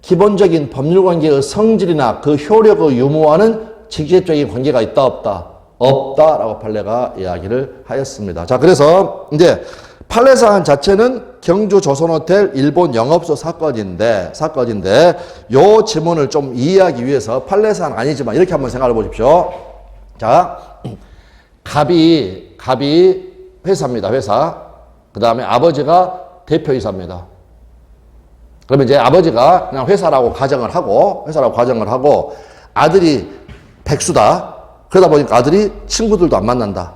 기본적인 법률관계의 성질이나 그 효력의 유무와는 직접적인 관계가 있다 없다? 없다라고 판례가 이야기를 하였습니다. 자, 그래서 이제 판례 사안 자체는 경주 조선호텔 일본 영업소 사건인데 요 지문을 좀 이해하기 위해서 판례 사안 아니지만 이렇게 한번 생각해 보십시오. 자, 갑이 회사입니다. 회사. 그 다음에 아버지가 대표이사입니다. 그러면 이제 아버지가 그냥 회사라고 가정을 하고 아들이 백수다. 그러다 보니까 아들이 친구들도 안 만난다.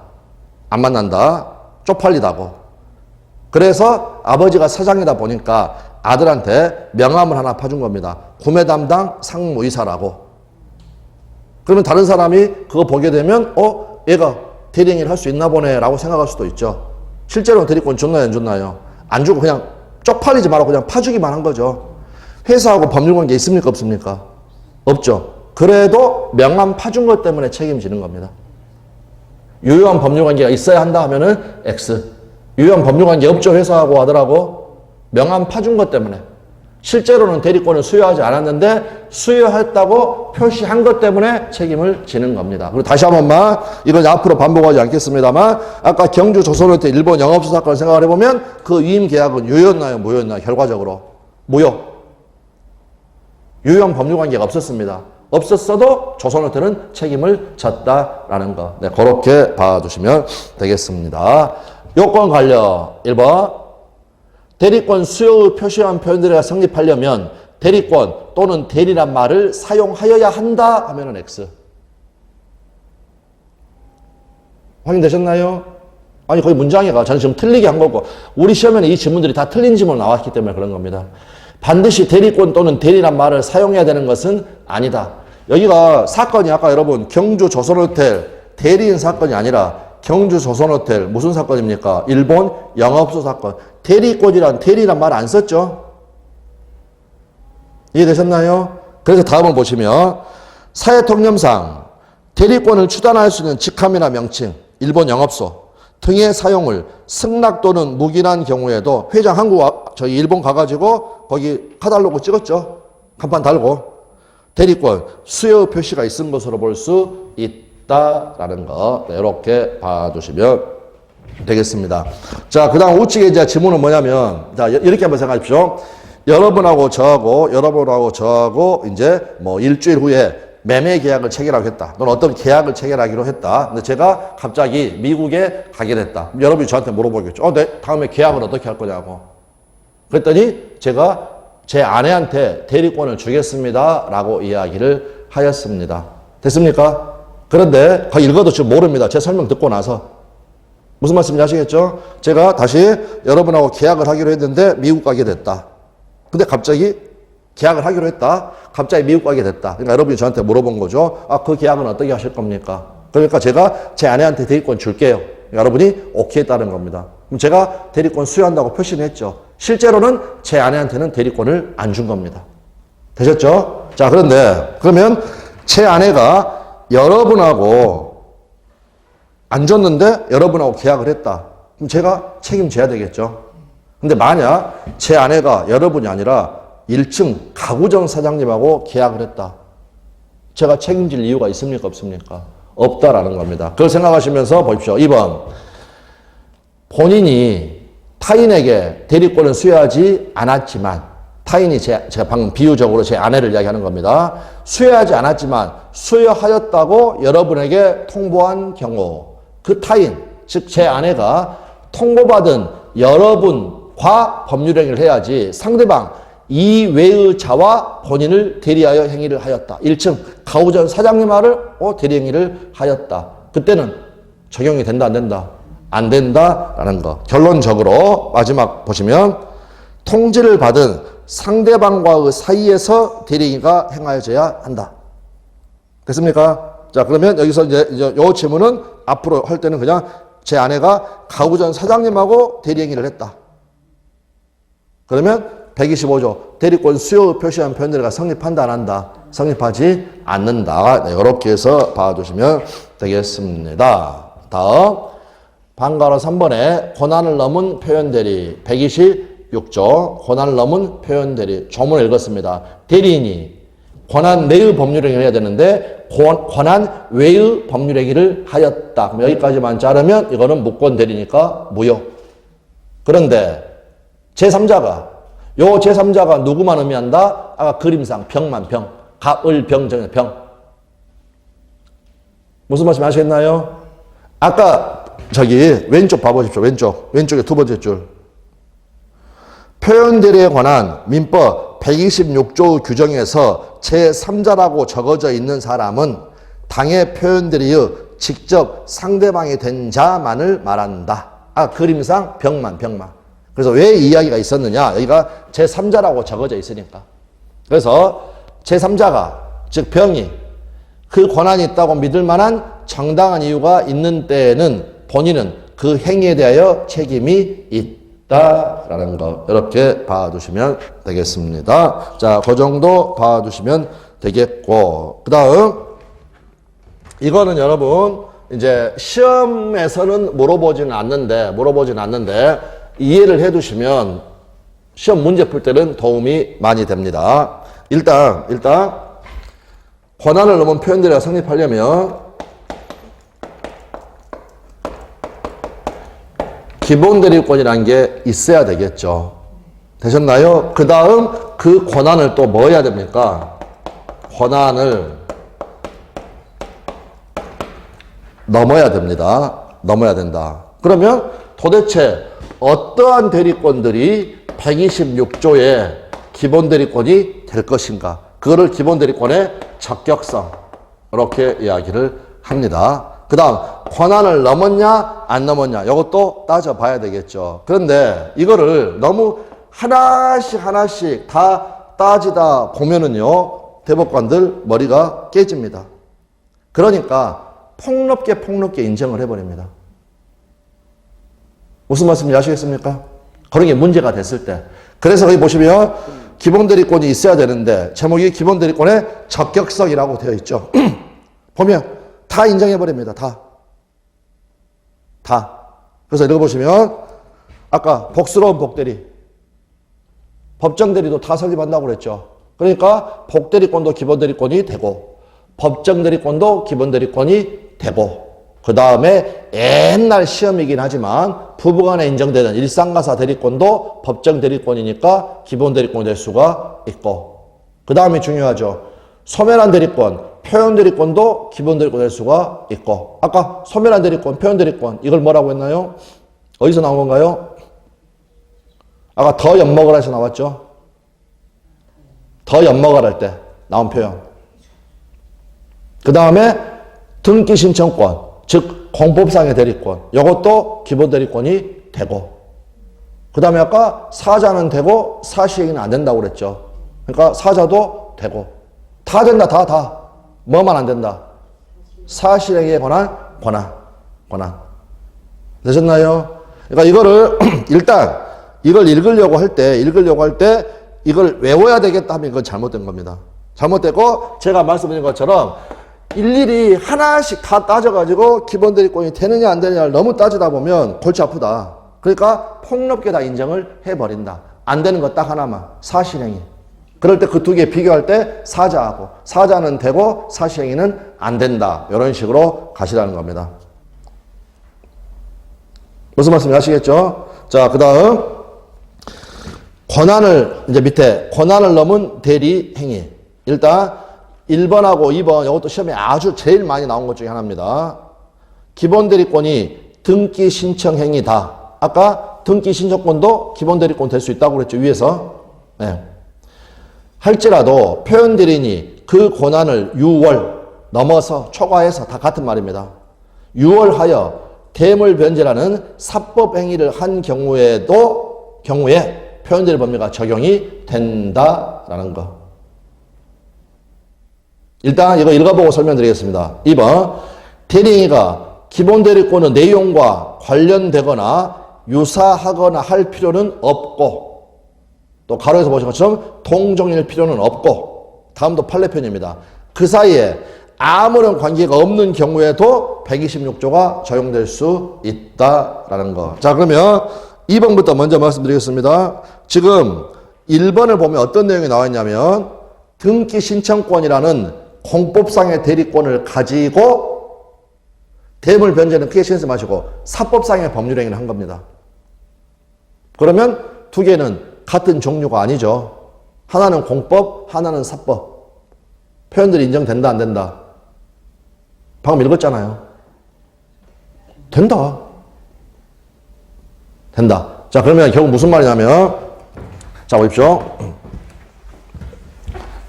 쪽팔리다고. 그래서 아버지가 사장이다 보니까 아들한테 명함을 하나 파준 겁니다. 구매 담당 상무이사라고. 그러면 다른 사람이 그거 보게 되면 얘가 대리행위를 할 수 있나 보네 라고 생각할 수도 있죠. 실제로는 대리권 줬나요 안 줬나요? 안 주고 그냥 쪽팔리지 말고 그냥 파주기만 한 거죠. 회사하고 법률관계 있습니까 없습니까? 없죠. 그래도 명함 파준 것 때문에 책임지는 겁니다. 유효한 법률관계가 있어야 한다 하면은 X. 유효한 법률관계 없죠. 회사하고 아들하고. 명함 파준 것 때문에. 실제로는 대리권을 수여하지 않았는데 수여했다고 표시한 것 때문에 책임을 지는 겁니다. 그리고 다시 한 번만 이건 앞으로 반복하지 않겠습니다만 아까 경주 조선호텔 일본 영업소 사건을 생각을 해보면 그 위임 계약은 유효였나요? 무효였나요? 결과적으로 무효. 유효한 법률관계가 없었습니다. 없었어도 조선호텔은 책임을 졌다라는 거. 네, 그렇게 봐주시면 되겠습니다. 요건 관련 1번 대리권 수요의 표시한 표현들이 성립하려면 대리권 또는 대리란 말을 사용하여야 한다 하면은 X. 확인되셨나요? 아니 거기 문장이가 저는 지금 틀리게 한 거고 우리 시험에는 이 지문들이 다 틀린 지문 나왔기 때문에 그런 겁니다. 반드시 대리권 또는 대리란 말을 사용해야 되는 것은 아니다. 여기가 사건이 아까 여러분 경주 조선호텔 대리인 사건이 아니라 경주 조선호텔 무슨 사건입니까? 일본 영업소 사건. 대리란 말 안 썼죠? 이해되셨나요? 그래서 다음을 보시면 사회통념상 대리권을 추단할 수 있는 직함이나 명칭, 일본 영업소 등의 사용을 승낙 또는 묵인한 경우에도 회장 한국 저희 일본 가가지고 거기 카탈로그 찍었죠? 간판 달고 대리권 수요 표시가 있은 것으로 볼 수 있다라는 거 이렇게 봐주시면 되겠습니다. 자, 그 다음 우측에 이제 지문은 뭐냐면 자 이렇게 한번 생각하십시오. 여러분하고 저하고 이제 뭐 일주일 후에 매매 계약을 체결하겠다. 또는 어떤 계약을 체결하기로 했다. 근데 제가 갑자기 미국에 가게 됐다. 여러분이 저한테 물어보겠죠. 네, 다음에 계약을 어떻게 할 거냐고. 그랬더니 제가 제 아내한테 대리권을 주겠습니다. 라고 이야기를 하였습니다. 됐습니까? 그런데 거의 읽어도 지금 모릅니다. 제 설명 듣고 나서. 무슨 말씀인지 아시겠죠? 제가 다시 여러분하고 계약을 하기로 했는데 미국 가게 됐다. 근데 갑자기 계약을 하기로 했다. 갑자기 미국 가게 됐다. 그러니까 여러분이 저한테 물어본 거죠. 그 계약은 어떻게 하실 겁니까? 그러니까 제가 제 아내한테 대리권 줄게요. 그러니까 여러분이 오케이 했다는 겁니다. 그럼 제가 대리권 수여한다고 표시는 했죠. 실제로는 제 아내한테는 대리권을 안 준 겁니다. 되셨죠? 자, 그러면 제 아내가 여러분하고 안 줬는데 여러분하고 계약을 했다. 그럼 제가 책임져야 되겠죠. 근데 만약 제 아내가 여러분이 아니라 1층 가구점 사장님하고 계약을 했다. 제가 책임질 이유가 있습니까? 없습니까? 없다라는 겁니다. 그걸 생각하시면서 보십시오. 2번. 본인이 타인에게 대리권을 수여하지 않았지만 타인이 제가 방금 비유적으로 제 아내를 이야기하는 겁니다. 수여하지 않았지만 수여하였다고 여러분에게 통보한 경우 그 타인, 즉 제 아내가 통보받은 여러분과 법률행위를 해야지 상대방 이외의 자와 본인을 대리하여 행위를 하였다. 1층 가구점 사장님 말을 대리행위를 하였다. 그때는 적용이 된다 안 된다? 안 된다라는 거. 결론적으로 마지막 보시면 통지를 받은 상대방과의 사이에서 대리행위가 행하여져야 한다. 됐습니까? 자, 그러면 여기서 이제 요 질문은 앞으로 할 때는 그냥 제 아내가 가구점 사장님하고 대리행위를 했다. 그러면 125조 대리권 수요 표시한 표현들이 성립한다 안 한다? 성립하지 않는다. 네, 이렇게 해서 봐주시면 되겠습니다. 다음 방가로 3번에 권한을 넘은 표현들이 121 116조 권한을 넘은 표현 대리 조문을 읽었습니다. 대리인이 권한 내의 법률행위를 해야 되는데 권한 외의 법률행위를 하였다. 여기까지만 자르면 이거는 무권 대리니까 무효. 그런데 제3자가 요 제3자가 누구만 의미한다? 아까 그림상 병만 병. 가을 병정의 병. 무슨 말씀 아시겠나요? 아까 저기 왼쪽 봐보십시오. 왼쪽에 두 번째 줄. 표현대리에 관한 민법 126조 규정에서 제3자라고 적어져 있는 사람은 당해 표현대리의 직접 상대방이 된 자만을 말한다. 그림상 병만. 그래서 왜 이야기가 있었느냐? 여기가 제3자라고 적어져 있으니까. 그래서 제3자가 즉 병이 그 권한이 있다고 믿을 만한 정당한 이유가 있는 때에는 본인은 그 행위에 대하여 책임이 있다라는 거 이렇게 봐두시면 되겠습니다. 자, 그 정도 봐두시면 되겠고, 그 다음 이거는 여러분 이제 시험에서는 물어보지는 않는데 이해를 해두시면 시험 문제 풀 때는 도움이 많이 됩니다. 일단 권한을 넘은 표현들이 성립하려면 기본 대리권이라는 게 있어야 되겠죠. 되셨나요? 그 다음 그 권한을 또 뭐 해야 됩니까? 권한을 넘어야 됩니다. 넘어야 된다. 그러면 도대체 어떠한 대리권들이 126조의 기본 대리권이 될 것인가? 그거를 기본 대리권의 적격성 이렇게 이야기를 합니다. 그 다음 권한을 넘었냐 안 넘었냐 이것도 따져봐야 되겠죠. 그런데 이거를 너무 하나씩 다 따지다 보면은요 대법관들 머리가 깨집니다. 그러니까 폭넓게 인정을 해버립니다. 무슨 말씀인지 아시겠습니까? 그런 게 문제가 됐을 때. 그래서 여기 보시면 기본 대리권이 있어야 되는데 제목이 기본 대리권의 적격성이라고 되어 있죠. 보면 다 인정해버립니다. 다. 그래서 읽어보시면 아까 복스러운 복대리, 법정대리도 다 설립한다고 그랬죠. 그러니까 복대리권도 기본대리권이 되고 법정대리권도 기본대리권이 되고 그 다음에 옛날 시험이긴 하지만 부부간에 인정되는 일상가사 대리권도 법정대리권이니까 기본대리권이 될 수가 있고 그 다음이 중요하죠. 소멸한 대리권, 표현대리권도 기본대리권 될 수가 있고 아까 소멸한 대리권, 표현대리권 이걸 뭐라고 했나요? 어디서 나온 건가요? 아까 더 엿먹으라 해서 나왔죠. 더 엿먹으라 할 때 나온 표현. 그 다음에 등기 신청권, 즉 공법상의 대리권 이것도 기본대리권이 되고 그 다음에 아까 사자는 되고 사시행위는 안 된다고 그랬죠. 그러니까 사자도 되고 다 된다. 다. 뭐만 안 된다? 사실행위에 관한 권한. 되셨나요? 그러니까 이거를 일단 이걸 읽으려고 할 때 이걸 외워야 되겠다 하면 이건 잘못된 겁니다. 잘못되고 제가 말씀드린 것처럼 일일이 하나씩 다 따져가지고 기본대리권이 되느냐 안 되느냐를 너무 따지다 보면 골치 아프다. 그러니까 폭넓게 다 인정을 해버린다. 안 되는 거 딱 하나만. 사실행위. 그럴 때 그 두 개 비교할 때 사자하고 사자는 되고 사실행위는 안 된다. 이런 식으로 가시라는 겁니다. 무슨 말씀인지 아시겠죠? 자, 그 다음 권한을 이제 밑에 권한을 넘은 대리 행위. 일단 1번하고 2번 이것도 시험에 아주 제일 많이 나온 것 중에 하나입니다. 기본 대리권이 등기 신청 행위다. 아까 등기 신청권도 기본 대리권 될 수 있다고 그랬죠. 위에서. 네. 할지라도 표현 대리인이 그 권한을 넘어서 초과해서 다 같은 말입니다. 유월하여 대물 변제라는 사법 행위를 한 경우에 표현 대리 법리가 적용이 된다라는 거. 일단 이거 읽어보고 설명드리겠습니다. 2번 대리인이가 기본 대리권의 내용과 관련되거나 유사하거나 할 필요는 없고 또 가로에서 보신 것처럼 동종일 필요는 없고 다음도 판례편입니다. 그 사이에 아무런 관계가 없는 경우에도 126조가 적용될 수 있다라는 거. 자, 그러면 2번부터 먼저 말씀드리겠습니다. 지금 1번을 보면 어떤 내용이 나와 있냐면 등기 신청권이라는 공법상의 대리권을 가지고 대물 변제는 크게 신경 쓰지 마시고 사법상의 법률행위를 한 겁니다. 그러면 두 개는 같은 종류가 아니죠. 하나는 공법, 하나는 사법. 표현들이 인정된다, 안 된다? 방금 읽었잖아요. 된다. 된다. 자, 그러면 결국 무슨 말이냐면, 자, 보십시오.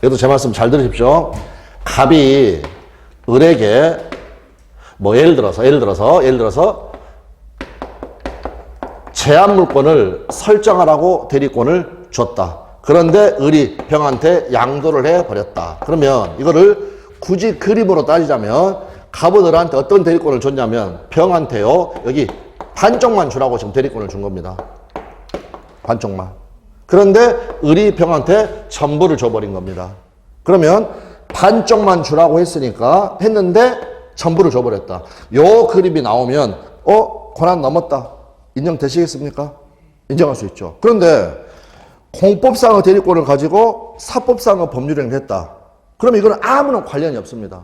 이것도 제 말씀 잘 들으십시오. 갑이 을에게, 뭐, 예를 들어서, 제한 물건을 설정하라고 대리권을 줬다. 그런데 을이 병한테 양도를 해버렸다. 그러면 이거를 굳이 그림으로 따지자면 갑은 을한테 어떤 대리권을 줬냐면 병한테요. 여기 반쪽만 주라고 지금 대리권을 준 겁니다. 반쪽만. 그런데 을이 병한테 전부를 줘버린 겁니다. 그러면 반쪽만 주라고 했는데 전부를 줘버렸다. 요 그림이 나오면 권한 넘었다. 인정되시겠습니까? 인정할 수 있죠. 그런데 공법상의 대리권을 가지고 사법상의 법률행위를 했다. 그럼 이거는 아무런 관련이 없습니다.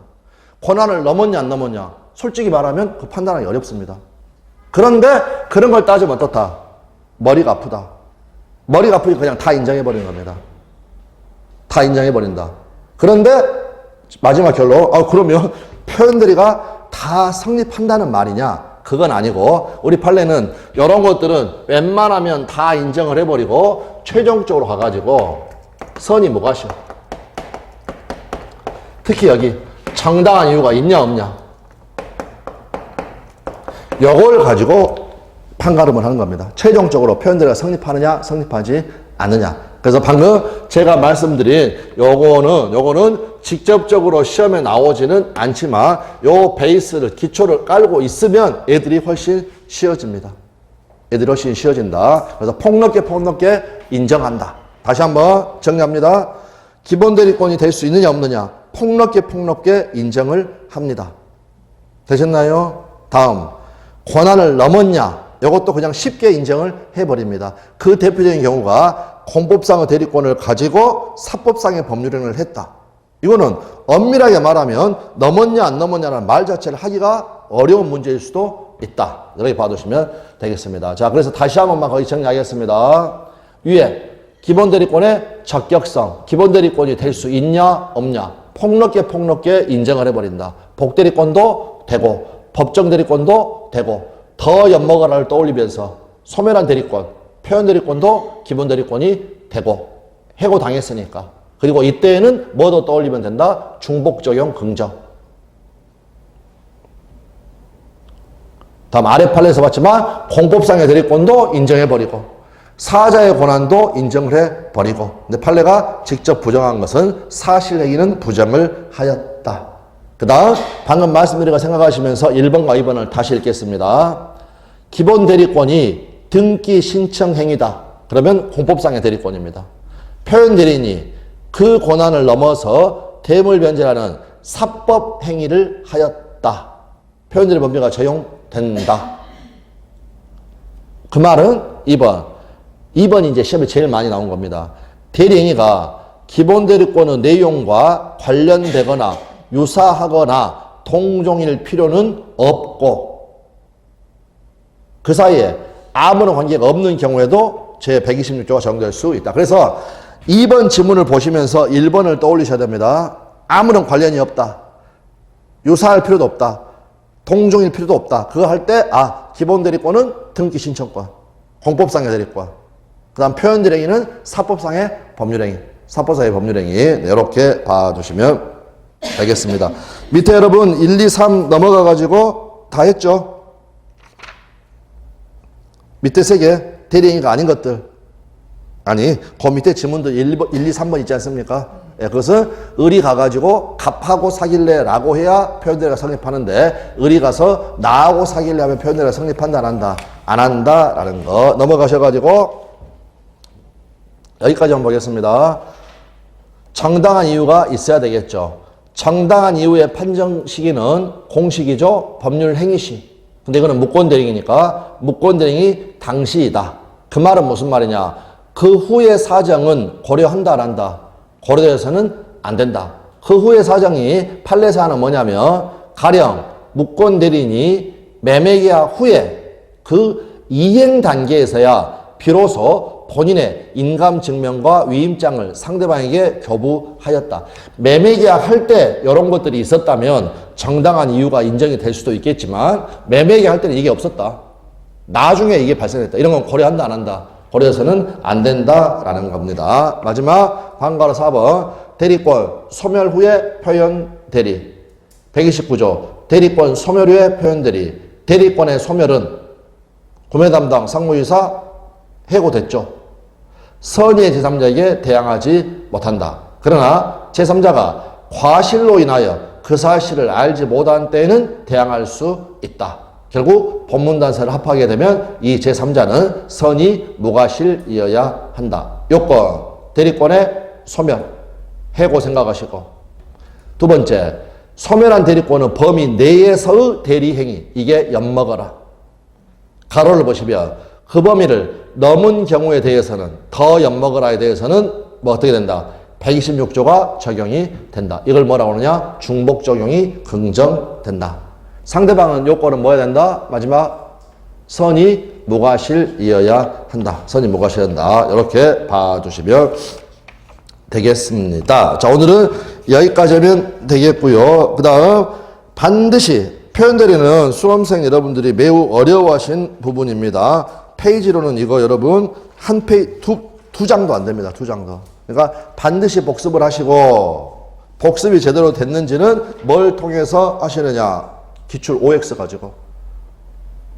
권한을 넘었냐 안 넘었냐 솔직히 말하면 그 판단하기 어렵습니다. 그런데 그런 걸 따지면 어떻다? 머리가 아프다. 머리가 아프니 그냥 다 인정해버리는 겁니다. 다 인정해버린다. 그런데 마지막 결론 그러면 표현들이가 다 성립한다는 말이냐? 그건 아니고 우리 판례는 이런 것들은 웬만하면 다 인정을 해버리고 최종적으로 가가지고 선이 뭐가 쉬워. 특히 여기 정당한 이유가 있냐 없냐 요걸 가지고 판가름을 하는 겁니다. 최종적으로 표현들이 성립하느냐 성립하지 않느냐. 그래서 방금 제가 말씀드린 요거는 직접적으로 시험에 나오지는 않지만 요 베이스를 기초를 깔고 있으면 애들이 훨씬 쉬워집니다. 애들이 훨씬 쉬워진다. 그래서 폭넓게 인정한다. 다시 한번 정리합니다. 기본 대리권이 될 수 있느냐 없느냐 폭넓게 인정을 합니다. 되셨나요? 다음 권한을 넘었냐 이것도 그냥 쉽게 인정을 해버립니다. 그 대표적인 경우가 공법상의 대리권을 가지고 사법상의 법률행위를 했다. 이거는 엄밀하게 말하면 넘었냐 안 넘었냐는 말 자체를 하기가 어려운 문제일 수도 있다. 이렇게 봐두시면 되겠습니다. 자, 그래서 다시 한 번만 거기 정리하겠습니다. 위에 기본 대리권의 적격성, 기본 대리권이 될 수 있냐 없냐 폭넓게 인정을 해버린다. 복대리권도 되고 법정 대리권도 되고 더 엿먹어라를 떠올리면서 소멸한 대리권, 표현 대리권도 기본 대리권이 되고 해고당했으니까. 그리고 이때에는 뭐도 떠올리면 된다? 중복적용 긍정. 다음 아래 판례에서 봤지만 공법상의 대리권도 인정해버리고 사자의 권한도 인정을 해버리고 근데 판례가 직접 부정한 것은 사실행위는 부정을 하였다. 그 다음 방금 말씀드린 거 생각하시면서 1번과 2번을 다시 읽겠습니다. 기본 대리권이 등기 신청 행위다. 그러면 공법상의 대리권입니다. 표현 대리인이 그 권한을 넘어서 대물 변제라는 사법 행위를 하였다. 표현 대리 범죄가 적용된다. 그 말은 2번이 이제 시험에 제일 많이 나온 겁니다. 대리행위가 기본 대리권의 내용과 관련되거나 유사하거나 동종일 필요는 없고 그 사이에 아무런 관계가 없는 경우에도 제126조가 적용될 수 있다. 그래서 2번 지문을 보시면서 1번을 떠올리셔야 됩니다. 아무런 관련이 없다. 유사할 필요도 없다. 동종일 필요도 없다. 그거 할 때 기본 대리권은 등기 신청권, 공법상의 대리권. 그 다음 표현 대리행위는 사법상의 법률행위. 사법상의 법률행위. 네, 이렇게 봐주시면 되겠습니다. 밑에 여러분 1, 2, 3 넘어가가지고 다 했죠? 밑에 3개 대리행위가 아닌 것들. 아니, 그 밑에 지문도 1, 2, 3번 있지 않습니까? 예, 그것은 을이 가가지고 갑하고 사귈래 라고 해야 표현대리가 성립하는데 을이 가서 나하고 사귈래 하면 표현대리가 성립한다 안 한다? 안 한다 라는 거 넘어가셔가지고 여기까지 한번 보겠습니다. 정당한 이유가 있어야 되겠죠. 정당한 이유의 판정 시기는 공식이죠. 법률 행위 시. 근데 이거는 무권 대리이니까 무권 대리이 당시이다. 그 말은 무슨 말이냐? 그 후의 사정은 고려한다 안 한다? 고려돼서는 안 된다. 그 후의 사정이 판례사항은 뭐냐면 가령 무권 대리인이 매매계약 후에 그 이행 단계에서야 비로소 본인의 인감증명과 위임장을 상대방에게 교부하였다. 매매계약 할 때 이런 것들이 있었다면 정당한 이유가 인정이 될 수도 있겠지만 매매계약 할 때는 이게 없었다. 나중에 이게 발생했다. 이런 건 고려한다 안 한다? 고려해서는 안 된다라는 겁니다. 마지막 관가로 4번 대리권 소멸 후에 표현 대리 129조 대리권 소멸 후에 표현 대리 대리권의 소멸은 구매 담당 상무이사 해고됐죠. 선의의 제3자에게 대항하지 못한다. 그러나 제3자가 과실로 인하여 그 사실을 알지 못한 때에는 대항할 수 있다. 결국 본문단서를 합하게 되면 이 제3자는 선의 무과실이어야 한다. 요건 대리권의 소멸 해고 생각하시고 두 번째 소멸한 대리권은 범위 내에서의 대리행위 이게 엿먹어라. 가로를 보시면 그 범위를 넘은 경우에 대해서는 더 엿먹으라에 대해서는 뭐 어떻게 된다? 126조가 적용이 된다. 이걸 뭐라고 하느냐? 중복 적용이 긍정된다. 상대방은 요건은 뭐 해야 된다? 마지막 선의 무과실이어야 한다. 선의 무과실한다. 이렇게 봐주시면 되겠습니다. 자, 오늘은 여기까지 하면 되겠고요. 그 다음 반드시 표현대리는 수험생 여러분들이 매우 어려워하신 부분입니다. 페이지로는 이거 여러분 한 페이지 두 장도 안 됩니다. 두 장도. 그러니까 반드시 복습을 하시고 복습이 제대로 됐는지는 뭘 통해서 하시느냐? 기출 OX 가지고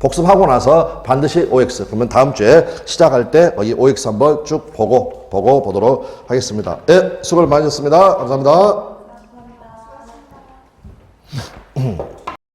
복습하고 나서 반드시 OX. 그러면 다음 주에 시작할 때 여기 OX 한번 쭉 보고 보도록 하겠습니다. 네, 수고를 많으셨습니다. 감사합니다.